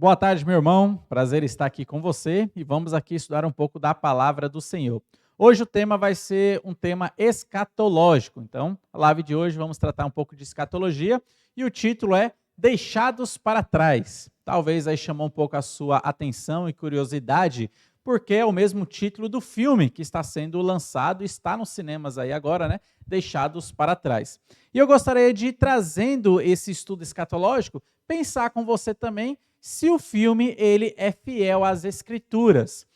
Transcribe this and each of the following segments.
Boa tarde, meu irmão. Prazer estar aqui com você e vamos aqui estudar um pouco da palavra do Senhor. Hoje o tema vai ser um tema escatológico. Então, a live de hoje vamos tratar um pouco de escatologia e o título é Deixados para Trás. Talvez aí chamou um pouco a sua atenção e curiosidade, porque é o mesmo título do filme que está sendo lançado, está nos cinemas aí agora, né? Deixados para Trás. E eu gostaria de ir trazendo esse estudo escatológico, pensar com você também se o filme ele é fiel às escrituras.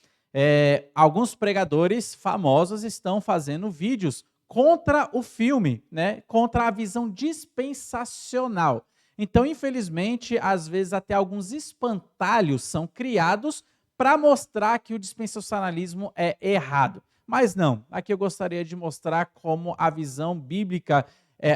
Alguns pregadores famosos estão fazendo vídeos contra o filme, né? Contra a visão dispensacional. Então, infelizmente, às vezes até alguns espantalhos são criados para mostrar que o dispensacionalismo é errado. Mas não, aqui eu gostaria de mostrar como a visão bíblica,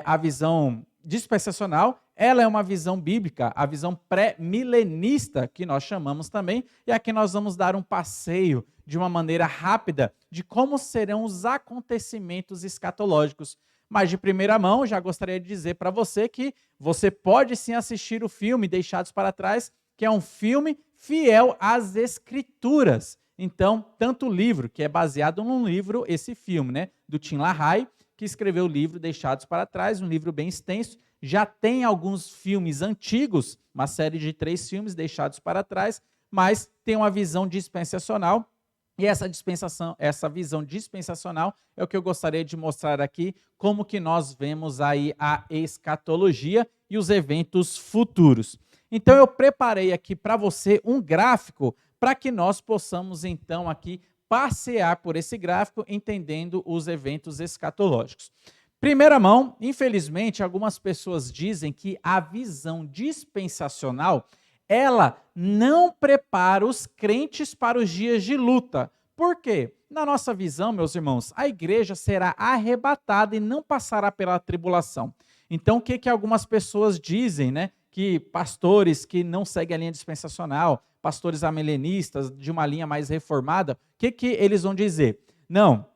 a visão dispensacional, ela é uma visão bíblica, a visão pré-milenista, que nós chamamos também, e aqui nós vamos dar um passeio de uma maneira rápida de como serão os acontecimentos escatológicos. Mas de primeira mão, já gostaria de dizer para você que você pode sim assistir o filme Deixados para Trás, que é um filme fiel às escrituras. Então, tanto o livro, que é baseado num livro, esse filme, né, do Tim LaHaye, que escreveu o livro Deixados para Trás, um livro bem extenso. Já tem alguns filmes antigos, uma série de 3 filmes Deixados para Trás, mas tem uma visão dispensacional. E essa visão dispensacional é o que eu gostaria de mostrar aqui, como que nós vemos aí a escatologia e os eventos futuros. Então eu preparei aqui para você um gráfico para que nós possamos então aqui passear por esse gráfico entendendo os eventos escatológicos. Primeira mão, infelizmente, algumas pessoas dizem que a visão dispensacional, ela não prepara os crentes para os dias de luta. Por quê? Na nossa visão, meus irmãos, a igreja será arrebatada e não passará pela tribulação. Então, o que algumas pessoas dizem, né? Que pastores que não seguem a linha dispensacional, pastores amilenistas de uma linha mais reformada, o que eles vão dizer? Não,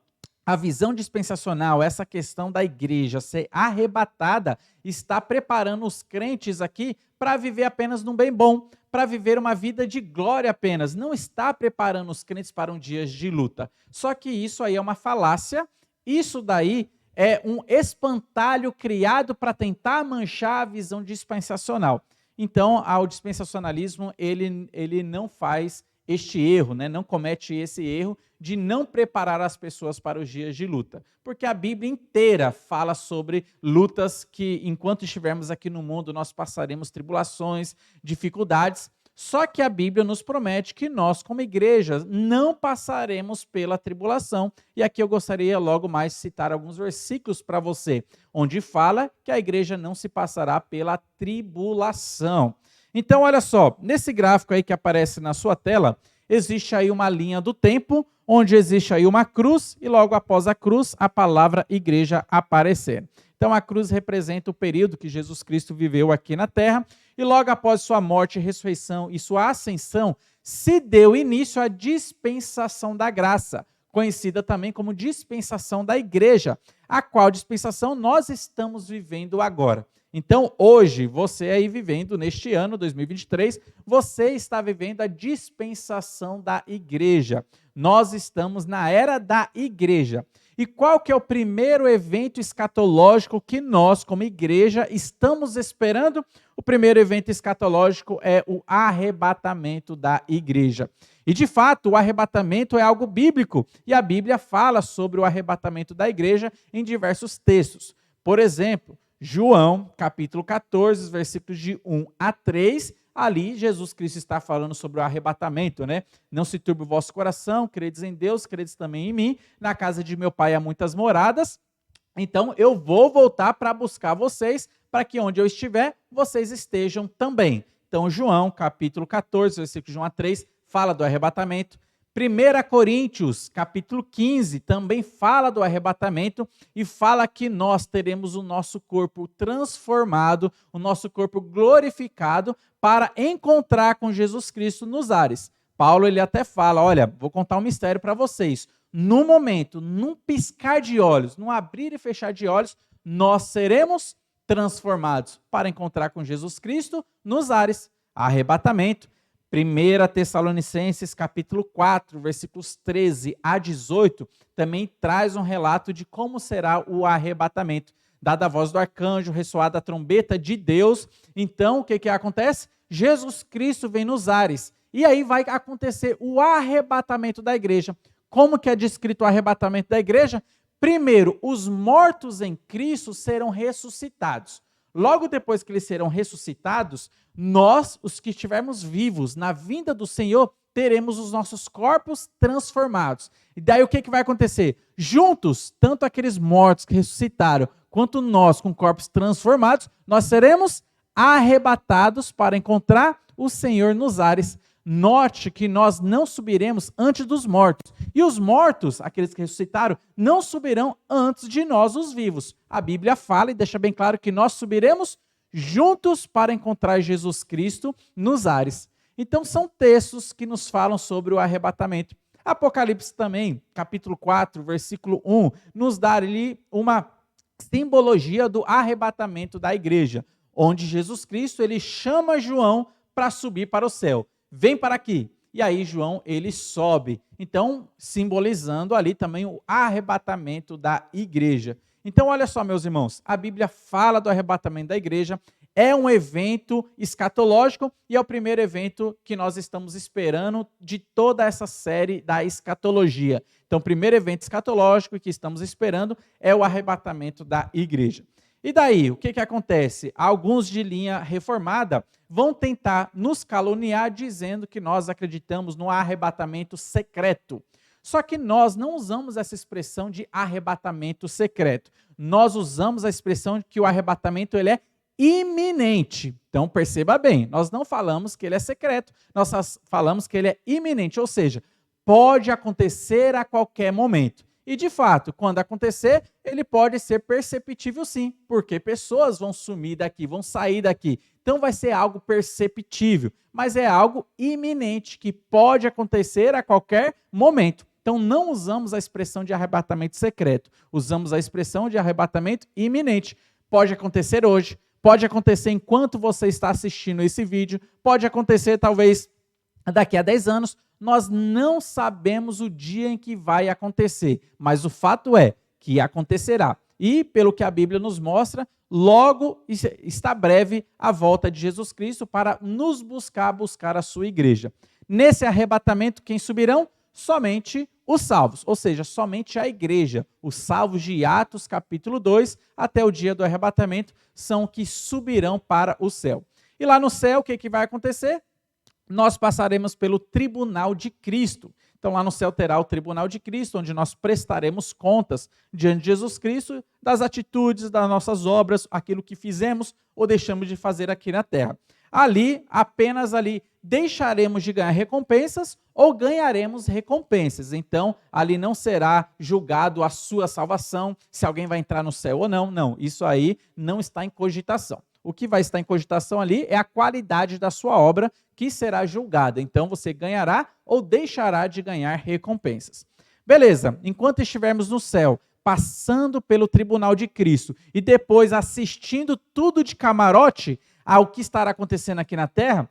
a visão dispensacional, essa questão da igreja ser arrebatada, está preparando os crentes aqui para viver apenas num bem bom, para viver uma vida de glória apenas. Não está preparando os crentes para um dia de luta. Só que isso aí é uma falácia, isso daí é um espantalho criado para tentar manchar a visão dispensacional. Então, o dispensacionalismo, ele não faz este erro, né? Não comete esse erro de não preparar as pessoas para os dias de luta. Porque a Bíblia inteira fala sobre lutas que, enquanto estivermos aqui no mundo, nós passaremos tribulações, dificuldades. Só que a Bíblia nos promete que nós, como igreja, não passaremos pela tribulação. E aqui eu gostaria logo mais de citar alguns versículos para você, onde fala que a igreja não se passará pela tribulação. Então, olha só, nesse gráfico aí que aparece na sua tela, existe aí uma linha do tempo, onde existe aí uma cruz, e logo após a cruz, a palavra igreja aparecer. Então, a cruz representa o período que Jesus Cristo viveu aqui na terra, e logo após sua morte, ressurreição e sua ascensão, se deu início à dispensação da graça, conhecida também como dispensação da igreja, a qual dispensação nós estamos vivendo agora. Então, hoje, você aí vivendo neste ano, 2023, você está vivendo a dispensação da igreja. Nós estamos na era da igreja. E qual que é o primeiro evento escatológico que nós, como igreja, estamos esperando? O primeiro evento escatológico é o arrebatamento da igreja. E, de fato, o arrebatamento é algo bíblico. E a Bíblia fala sobre o arrebatamento da igreja em diversos textos. Por exemplo, João, capítulo 14, versículos de 1 a 3, ali Jesus Cristo está falando sobre o arrebatamento, né? Não se turbe o vosso coração, credes em Deus, credes também em mim, na casa de meu Pai há muitas moradas, então eu vou voltar para buscar vocês, para que onde eu estiver, vocês estejam também. Então João, capítulo 14, versículos de 1 a 3, fala do arrebatamento. 1 Coríntios, capítulo 15, também fala do arrebatamento e fala que nós teremos o nosso corpo transformado, o nosso corpo glorificado para encontrar com Jesus Cristo nos ares. Paulo ele até fala, olha, vou contar um mistério para vocês. No momento, num piscar de olhos, num abrir e fechar de olhos, nós seremos transformados para encontrar com Jesus Cristo nos ares. Arrebatamento. 1 Tessalonicenses capítulo 4, versículos 13 a 18, também traz um relato de como será o arrebatamento. Dada a voz do arcanjo, ressoada a trombeta de Deus, então o que acontece? Jesus Cristo vem nos ares, e aí vai acontecer o arrebatamento da igreja. Como que é descrito o arrebatamento da igreja? Primeiro, os mortos em Cristo serão ressuscitados. Logo depois que eles serão ressuscitados, nós, os que estivermos vivos na vinda do Senhor, teremos os nossos corpos transformados. E daí o que vai acontecer? Juntos, tanto aqueles mortos que ressuscitaram, quanto nós com corpos transformados, nós seremos arrebatados para encontrar o Senhor nos ares. Note que nós não subiremos antes dos mortos. E os mortos, aqueles que ressuscitaram, não subirão antes de nós, os vivos. A Bíblia fala e deixa bem claro que nós subiremos juntos para encontrar Jesus Cristo nos ares. Então são textos que nos falam sobre o arrebatamento. Apocalipse também, capítulo 4, versículo 1, nos dá ali uma simbologia do arrebatamento da igreja, onde Jesus Cristo ele chama João para subir para o céu. Vem para aqui. E aí João, ele sobe. Então, simbolizando ali também o arrebatamento da igreja. Então, olha só, meus irmãos, a Bíblia fala do arrebatamento da igreja, é um evento escatológico e é o primeiro evento que nós estamos esperando de toda essa série da escatologia. Então, o primeiro evento escatológico que estamos esperando é o arrebatamento da igreja. E daí, o que acontece? Alguns de linha reformada vão tentar nos caluniar dizendo que nós acreditamos no arrebatamento secreto. Só que nós não usamos essa expressão de arrebatamento secreto. Nós usamos a expressão de que o arrebatamento ele é iminente. Então, perceba bem, nós não falamos que ele é secreto, nós falamos que ele é iminente, ou seja, pode acontecer a qualquer momento. E, de fato, quando acontecer, ele pode ser perceptível sim, porque pessoas vão sumir daqui, vão sair daqui. Então, vai ser algo perceptível, mas é algo iminente, que pode acontecer a qualquer momento. Então, não usamos a expressão de arrebatamento secreto, usamos a expressão de arrebatamento iminente. Pode acontecer hoje, pode acontecer enquanto você está assistindo esse vídeo, pode acontecer talvez daqui a 10 anos, nós não sabemos o dia em que vai acontecer, mas o fato é que acontecerá. E, pelo que a Bíblia nos mostra, logo está breve a volta de Jesus Cristo para nos buscar a sua igreja. Nesse arrebatamento, quem subirão? Somente os salvos, ou seja, somente a igreja. Os salvos de Atos capítulo 2 até o dia do arrebatamento são que subirão para o céu. E lá no céu, o que vai acontecer? Nós passaremos pelo tribunal de Cristo. Então, lá no céu terá o tribunal de Cristo, onde nós prestaremos contas diante de Jesus Cristo das atitudes, das nossas obras, aquilo que fizemos ou deixamos de fazer aqui na terra. Ali, apenas ali, deixaremos de ganhar recompensas ou ganharemos recompensas. Então, ali não será julgado a sua salvação, se alguém vai entrar no céu ou não. Não, isso aí não está em cogitação. O que vai estar em cogitação ali é a qualidade da sua obra que será julgada. Então, você ganhará ou deixará de ganhar recompensas. Beleza, enquanto estivermos no céu, passando pelo tribunal de Cristo e depois assistindo tudo de camarote ao que estará acontecendo aqui na terra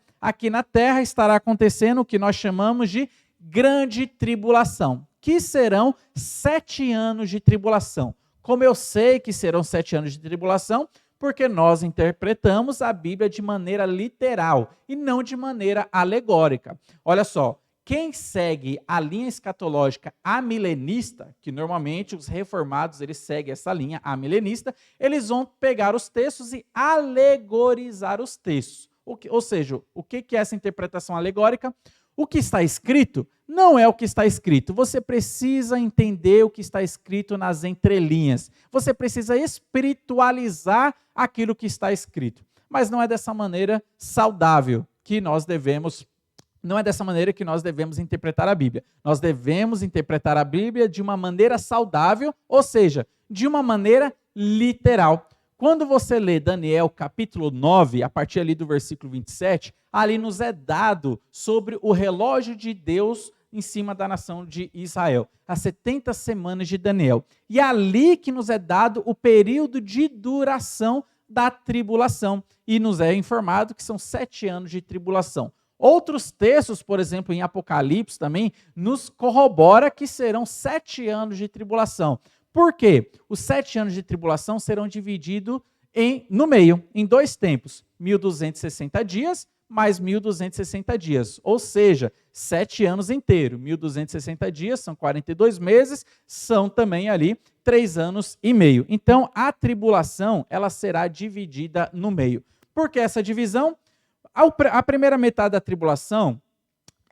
estará acontecendo o que nós chamamos de grande tribulação, que serão 7 anos de tribulação. Como eu sei que serão 7 anos de tribulação, porque nós interpretamos a Bíblia de maneira literal e não de maneira alegórica. Olha só, quem segue a linha escatológica amilenista, que normalmente os reformados eles seguem essa linha amilenista, eles vão pegar os textos e alegorizar os textos. Ou seja, o que é essa interpretação alegórica? O que está escrito não é o que está escrito. Você precisa entender o que está escrito nas entrelinhas. Você precisa espiritualizar aquilo que está escrito. Mas não é dessa maneira saudável que nós devemos, não é dessa maneira que nós devemos interpretar a Bíblia. Nós devemos interpretar a Bíblia de uma maneira saudável, ou seja, de uma maneira literal. Quando você lê Daniel capítulo 9, a partir ali do versículo 27, ali nos é dado sobre o relógio de Deus em cima da nação de Israel, as 70 semanas de Daniel. E é ali que nos é dado o período de duração da tribulação. E nos é informado que são 7 anos de tribulação. Outros textos, por exemplo, em Apocalipse também, nos corrobora que serão 7 anos de tribulação. Por quê? Os 7 anos de tribulação serão divididos no meio, em 2 tempos, 1.260 dias mais 1.260 dias, ou seja, 7 anos inteiros. 1.260 dias são 42 meses, são também ali 3 anos e meio. Então, a tribulação, ela será dividida no meio. Por que essa divisão? A primeira metade da tribulação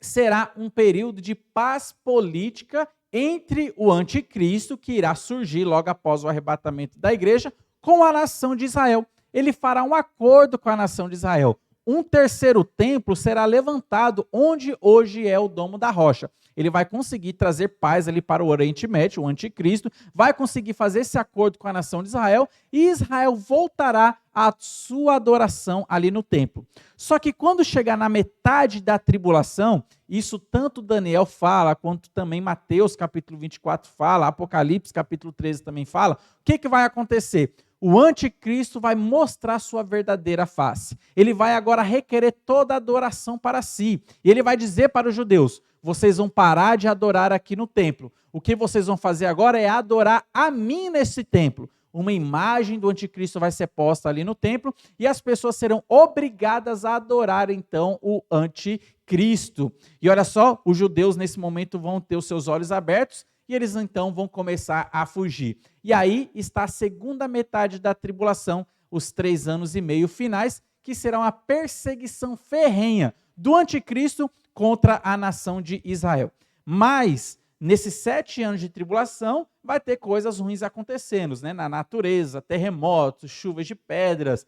será um período de paz política entre o anticristo, que irá surgir logo após o arrebatamento da igreja, com a nação de Israel. Ele fará um acordo com a nação de Israel. Um terceiro templo será levantado onde hoje é o Domo da Rocha. Ele vai conseguir trazer paz ali para o Oriente Médio, o anticristo, vai conseguir fazer esse acordo com a nação de Israel e Israel voltará à sua adoração ali no templo. Só que quando chegar na metade da tribulação, isso tanto Daniel fala, quanto também Mateus capítulo 24 fala, Apocalipse capítulo 13 também fala, o que vai acontecer? O anticristo vai mostrar sua verdadeira face. Ele vai agora requerer toda a adoração para si. E ele vai dizer para os judeus, vocês vão parar de adorar aqui no templo. O que vocês vão fazer agora é adorar a mim nesse templo. Uma imagem do anticristo vai ser posta ali no templo e as pessoas serão obrigadas a adorar então o anticristo. E olha só, os judeus nesse momento vão ter os seus olhos abertos e eles então vão começar a fugir. E aí está a segunda metade da tribulação, os 3 anos e meio finais, que serão a perseguição ferrenha do anticristo contra a nação de Israel. Mas, nesses 7 anos de tribulação, vai ter coisas ruins acontecendo, né? Na natureza, terremotos, chuvas de pedras,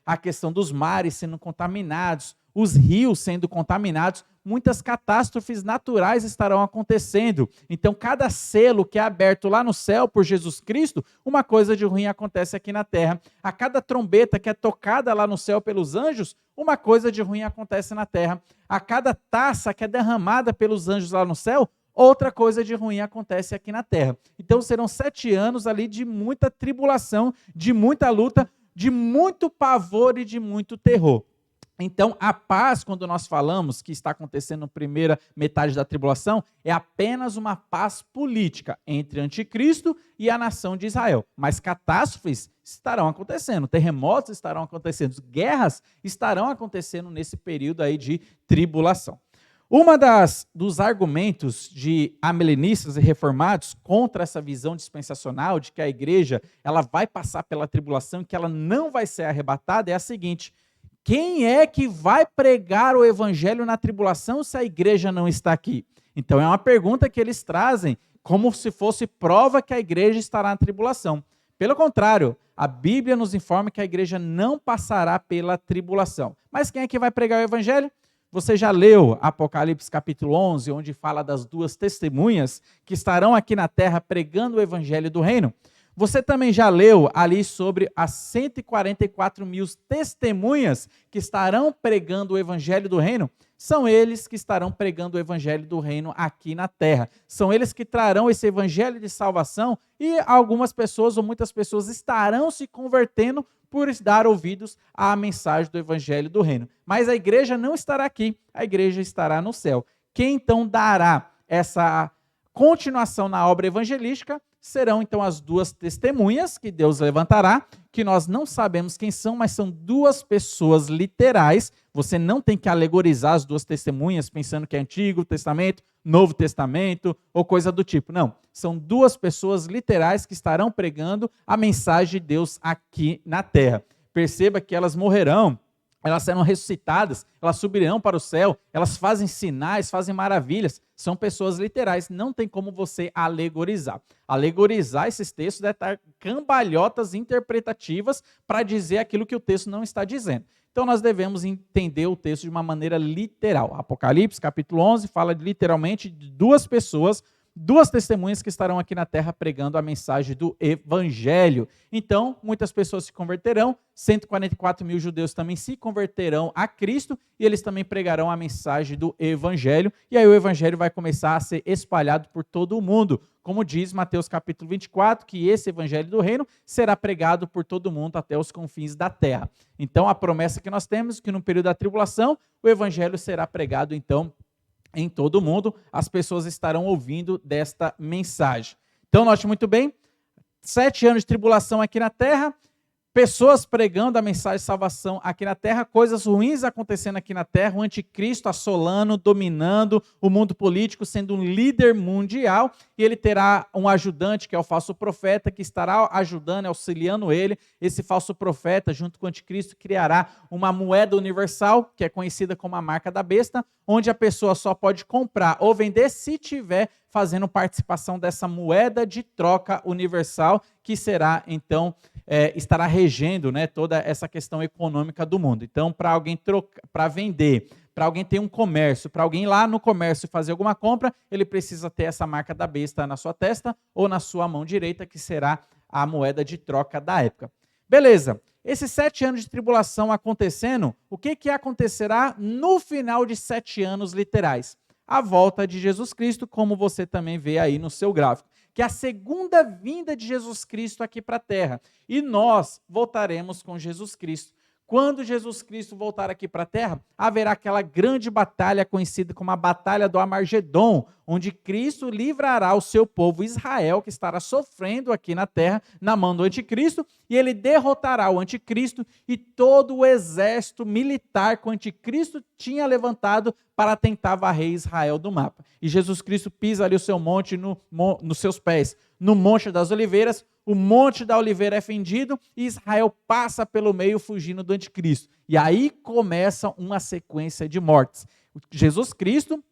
a questão dos mares sendo contaminados, os rios sendo contaminados, muitas catástrofes naturais estarão acontecendo. Então, cada selo que é aberto lá no céu por Jesus Cristo, uma coisa de ruim acontece aqui na terra. A cada trombeta que é tocada lá no céu pelos anjos, uma coisa de ruim acontece na terra. A cada taça que é derramada pelos anjos lá no céu, outra coisa de ruim acontece aqui na terra. Então, serão 7 anos ali de muita tribulação, de muita luta, de muito pavor e de muito terror. Então, a paz, quando nós falamos que está acontecendo na primeira metade da tribulação, é apenas uma paz política entre anticristo e a nação de Israel. Mas catástrofes estarão acontecendo, terremotos estarão acontecendo, guerras estarão acontecendo nesse período aí de tribulação. Dos argumentos de amilenistas e reformados contra essa visão dispensacional de que a igreja ela vai passar pela tribulação e que ela não vai ser arrebatada é a seguinte: quem é que vai pregar o evangelho na tribulação se a igreja não está aqui? Então é uma pergunta que eles trazem como se fosse prova que a igreja estará na tribulação. Pelo contrário, a Bíblia nos informa que a igreja não passará pela tribulação. Mas quem é que vai pregar o evangelho? Você já leu Apocalipse capítulo 11, onde fala das 2 testemunhas que estarão aqui na terra pregando o evangelho do reino? Você também já leu ali sobre as 144 mil testemunhas que estarão pregando o evangelho do reino? São eles que estarão pregando o evangelho do reino aqui na terra. São eles que trarão esse evangelho de salvação e algumas pessoas ou muitas pessoas estarão se convertendo por dar ouvidos à mensagem do evangelho do reino. Mas a igreja não estará aqui, a igreja estará no céu. Quem então dará essa continuação na obra evangelística serão então as 2 testemunhas que Deus levantará, que nós não sabemos quem são, mas são 2 pessoas literais. Você não tem que alegorizar as 2 testemunhas pensando que é Antigo Testamento, Novo Testamento ou coisa do tipo. Não, são 2 pessoas literais que estarão pregando a mensagem de Deus aqui na terra. Perceba que elas morrerão, elas serão ressuscitadas, elas subirão para o céu, elas fazem sinais, fazem maravilhas, são pessoas literais, não tem como você alegorizar. Alegorizar esses textos deve estar cambalhotas interpretativas para dizer aquilo que o texto não está dizendo. Então nós devemos entender o texto de uma maneira literal. Apocalipse capítulo 11 fala literalmente de 2 pessoas duas testemunhas que estarão aqui na terra pregando a mensagem do evangelho. Então, muitas pessoas se converterão, 144 mil judeus também se converterão a Cristo e eles também pregarão a mensagem do evangelho. E aí o evangelho vai começar a ser espalhado por todo o mundo. Como diz Mateus capítulo 24, que esse evangelho do reino será pregado por todo mundo até os confins da terra. Então, a promessa que nós temos é que no período da tribulação, o evangelho será pregado, então, em todo o mundo. As pessoas estarão ouvindo desta mensagem. Então, note muito bem, 7 anos de tribulação aqui na terra, pessoas pregando a mensagem de salvação aqui na terra, coisas ruins acontecendo aqui na terra, o anticristo assolando, dominando o mundo político, sendo um líder mundial, e ele terá um ajudante, que é o falso profeta, que estará ajudando, auxiliando ele. Esse falso profeta, junto com o anticristo, criará uma moeda universal, que é conhecida como a marca da besta, onde a pessoa só pode comprar ou vender se tiver fazendo participação dessa moeda de troca universal, que será, então, estará regendo, né, toda essa questão econômica do mundo. Então, para alguém trocar, para vender, para alguém ter um comércio, para alguém ir lá no comércio fazer alguma compra, ele precisa ter essa marca da besta na sua testa ou na sua mão direita, que será a moeda de troca da época. Beleza. Esses 7 anos de tribulação acontecendo, o que acontecerá no final de 7 anos literais? A volta de Jesus Cristo, como você também vê aí no seu gráfico, que é a segunda vinda de Jesus Cristo aqui para a terra. E nós voltaremos com Jesus Cristo. Quando Jesus Cristo voltar aqui para a terra, haverá aquela grande batalha conhecida como a Batalha do Armagedon, onde Cristo livrará o seu povo Israel, que estará sofrendo aqui na terra, na mão do anticristo, e ele derrotará o anticristo e todo o exército militar que o anticristo tinha levantado para tentar varrer Israel do mapa. E Jesus Cristo pisa ali o seu monte nos seus pés, no Monte das Oliveiras. O Monte da Oliveira é fendido e Israel passa pelo meio fugindo do anticristo. E aí começa uma sequência de mortes. Jesus Cristo,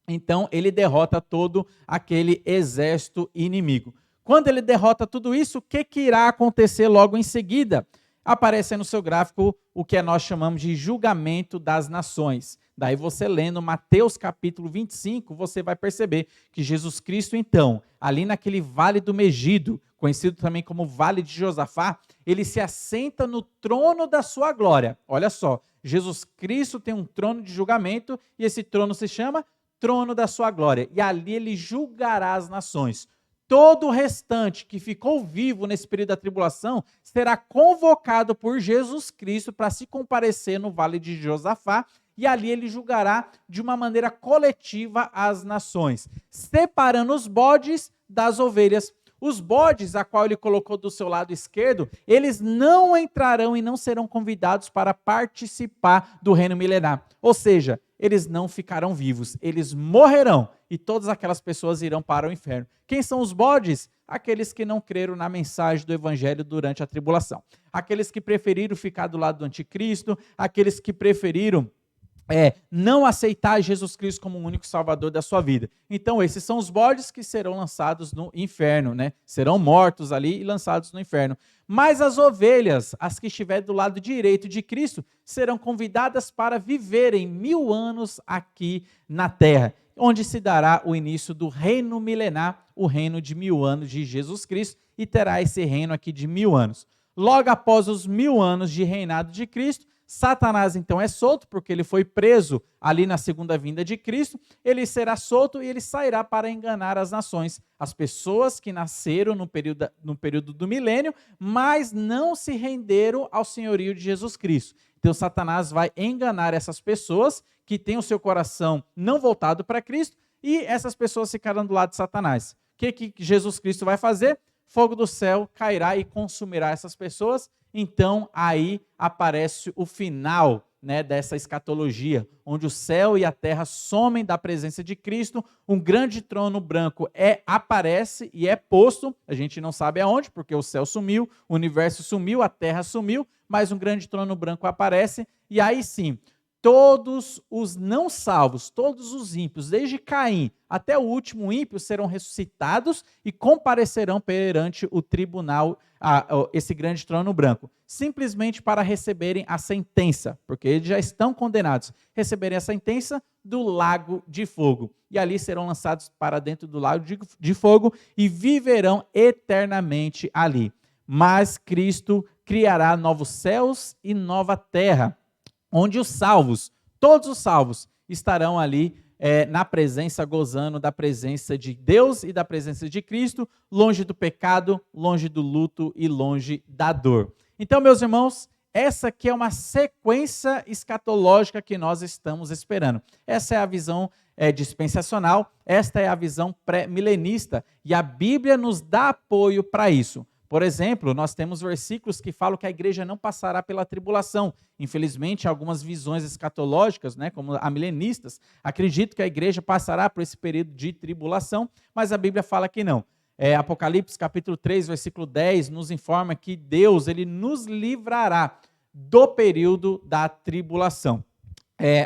então, ele derrota todo aquele exército inimigo. Quando ele derrota tudo isso, o que irá acontecer logo em seguida? Aparece no seu gráfico o que nós chamamos de julgamento das nações. Daí você lendo Mateus capítulo 25, você vai perceber que Jesus Cristo, então, ali naquele vale do Megido, conhecido também como Vale de Josafá, ele se assenta no trono da sua glória. Olha só, Jesus Cristo tem um trono de julgamento e esse trono se chama trono da sua glória. E ali ele julgará as nações. Todo o restante que ficou vivo nesse período da tribulação será convocado por Jesus Cristo para se comparecer no Vale de Josafá, e ali ele julgará de uma maneira coletiva as nações, separando os bodes das ovelhas. Os bodes, a qual ele colocou do seu lado esquerdo, eles não entrarão e não serão convidados para participar do reino milenar. Ou seja, eles não ficarão vivos, eles morrerão e todas aquelas pessoas irão para o inferno. Quem são os bodes? Aqueles que não creram na mensagem do evangelho durante a tribulação. Aqueles que preferiram ficar do lado do anticristo, aqueles que preferiram não aceitar Jesus Cristo como o único salvador da sua vida. Então, esses são os bodes que serão lançados no inferno, né? Serão mortos ali e lançados no inferno. Mas as ovelhas, as que estiverem do lado direito de Cristo, serão convidadas para viverem 1000 anos aqui na terra, onde se dará o início do reino milenar, o reino de 1000 anos de Jesus Cristo, e terá esse reino aqui de 1000 anos. Logo após os 1000 anos de reinado de Cristo, Satanás, então, é solto, porque ele foi preso ali na segunda vinda de Cristo. Ele será solto e ele sairá para enganar as nações, as pessoas que nasceram no período do milênio, mas não se renderam ao senhorio de Jesus Cristo. Então, Satanás vai enganar essas pessoas que têm o seu coração não voltado para Cristo, e essas pessoas ficarão do lado de Satanás. O que Jesus Cristo vai fazer? Fogo do céu cairá e consumirá essas pessoas. Então, aí aparece o final, né, dessa escatologia, onde o céu e a terra somem da presença de Cristo, um grande trono branco aparece e é posto, a gente não sabe aonde, porque o céu sumiu, o universo sumiu, a terra sumiu, mas um grande trono branco aparece, e aí sim, todos os não salvos, todos os ímpios, desde Caim até o último ímpio, serão ressuscitados e comparecerão perante o tribunal, esse grande trono branco, simplesmente para receberem a sentença, porque eles já estão condenados, receberem a sentença do lago de fogo. E ali serão lançados para dentro do lago de fogo e viverão eternamente ali. Mas Cristo criará novos céus e nova terra, onde os salvos, todos os salvos, estarão ali na presença, gozando da presença de Deus e da presença de Cristo, longe do pecado, longe do luto e longe da dor. Então, meus irmãos, essa aqui é uma sequência escatológica que nós estamos esperando. Essa é a visão dispensacional, esta é a visão pré-milenista, e a Bíblia nos dá apoio para isso. Por exemplo, nós temos versículos que falam que a igreja não passará pela tribulação. Infelizmente, algumas visões escatológicas, como amilenistas, acreditam que a igreja passará por esse período de tribulação, mas a Bíblia fala que não. Apocalipse capítulo 3, versículo 10, nos informa que Deus ele nos livrará do período da tribulação.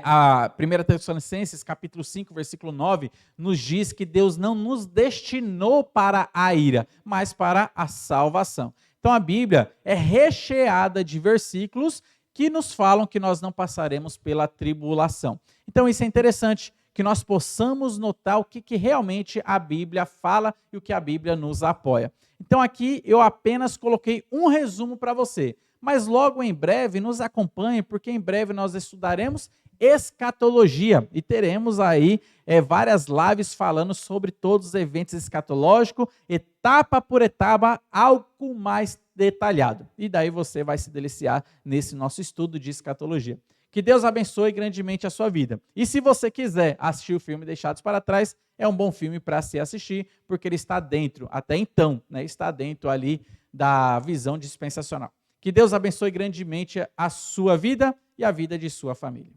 A 1 Tessalonicenses, capítulo 5, versículo 9, nos diz que Deus não nos destinou para a ira, mas para a salvação. Então a Bíblia é recheada de versículos que nos falam que nós não passaremos pela tribulação. Então isso é interessante, que nós possamos notar o que realmente a Bíblia fala e o que a Bíblia nos apoia. Então aqui eu apenas coloquei um resumo para você, mas logo em breve nos acompanhe, porque em breve nós estudaremos escatologia e teremos aí várias lives falando sobre todos os eventos escatológicos, etapa por etapa, algo mais detalhado. E daí você vai se deliciar nesse nosso estudo de escatologia. Que Deus abençoe grandemente a sua vida. E se você quiser assistir o filme Deixados para Trás, é um bom filme para se assistir, porque ele está dentro, até então, está dentro ali da visão dispensacional. Que Deus abençoe grandemente a sua vida e a vida de sua família.